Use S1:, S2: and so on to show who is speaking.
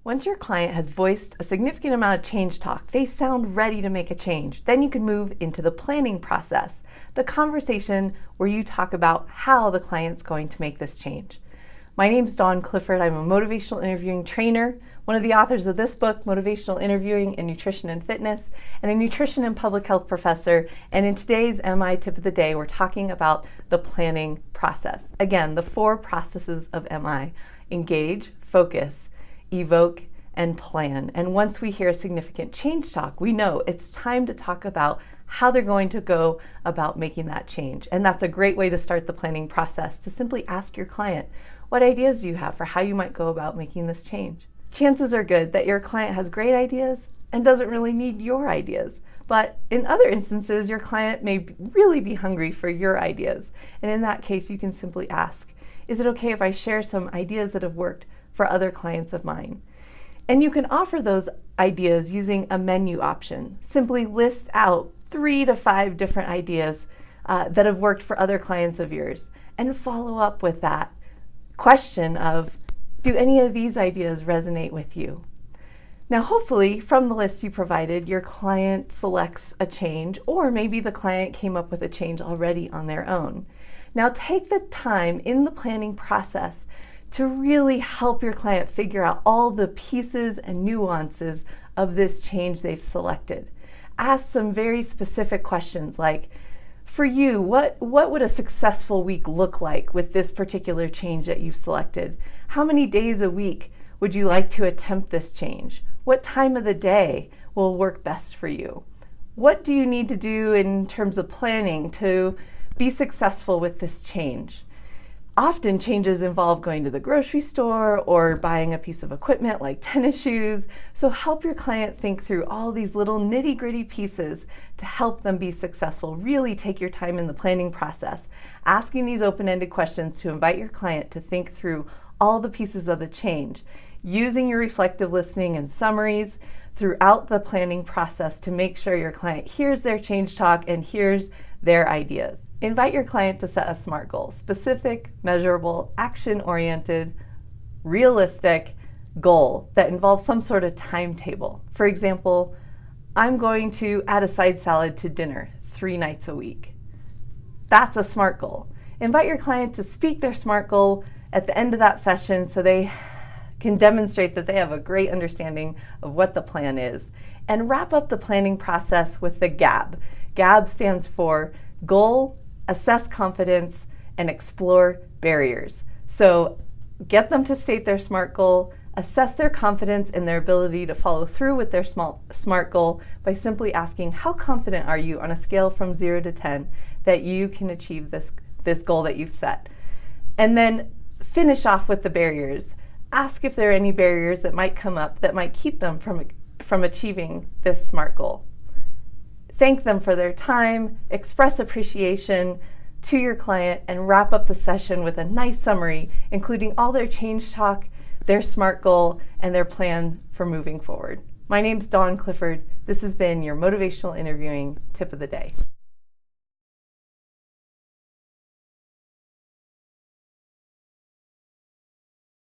S1: Once your client has voiced a significant amount of change talk, they sound ready to make a change. Then you can move into the planning process, the conversation where you talk about how the client's going to make this change. My name's Clifford. I'm a motivational interviewing trainer, one of the authors of this book, Motivational Interviewing in Nutrition and Fitness, and a nutrition and public health professor. And in today's MI tip of the day, we're talking about the planning process. Again, the 4 processes of MI: engage, focus, evoke, and plan. And once we hear a significant change talk, we know it's time to talk about how they're going to go about making that change. And that's a great way to start the planning process, to simply ask your client, what ideas do you have for how you might go about making this change? Chances are good that your client has great ideas and doesn't really need your ideas. But in other instances, your client may really be hungry for your ideas. And in that case, you can simply ask, is it okay if I share some ideas that have worked for other clients of mine? And you can offer those ideas using a menu option. Simply list out 3 to 5 different ideas that have worked for other clients of yours, and follow up with that question of, do any of these ideas resonate with you? Now, hopefully, from the list you provided, your client selects a change, or maybe the client came up with a change already on their own. Now, take the time in the planning process to really help your client figure out all the pieces and nuances of this change they've selected. Ask some very specific questions like, for you, what would a successful week look like with this particular change that you've selected? How many days a week would you like to attempt this change? What time of the day will work best for you? What do you need to do in terms of planning to be successful with this change? Often changes involve going to the grocery store or buying a piece of equipment like tennis shoes. So help your client think through all these little nitty-gritty pieces to help them be successful. Really take your time in the planning process, asking these open-ended questions to invite your client to think through all the pieces of the change, using your reflective listening and summaries throughout the planning process to make sure your client hears their change talk and hears their ideas. Invite your client to set a SMART goal: specific, measurable, action-oriented, realistic goal that involves some sort of timetable. For example, I'm going to add a side salad to dinner 3 nights a week. That's a SMART goal. Invite your client to speak their SMART goal at the end of that session so they can demonstrate that they have a great understanding of what the plan is. And wrap up the planning process with the G.A.B. G.A.B stands for goal, assess confidence, and explore barriers. So get them to state their SMART goal, assess their confidence in their ability to follow through with their SMART goal by simply asking, how confident are you on a scale from 0 to 10 that you can achieve this goal that you've set? And then finish off with the barriers. Ask if there are any barriers that might come up that might keep them from achieving this SMART goal. Thank them for their time, express appreciation to your client, and wrap up the session with a nice summary, including all their change talk, their SMART goal, and their plan for moving forward. My name's Clifford. This has been your Motivational Interviewing Tip of the Day.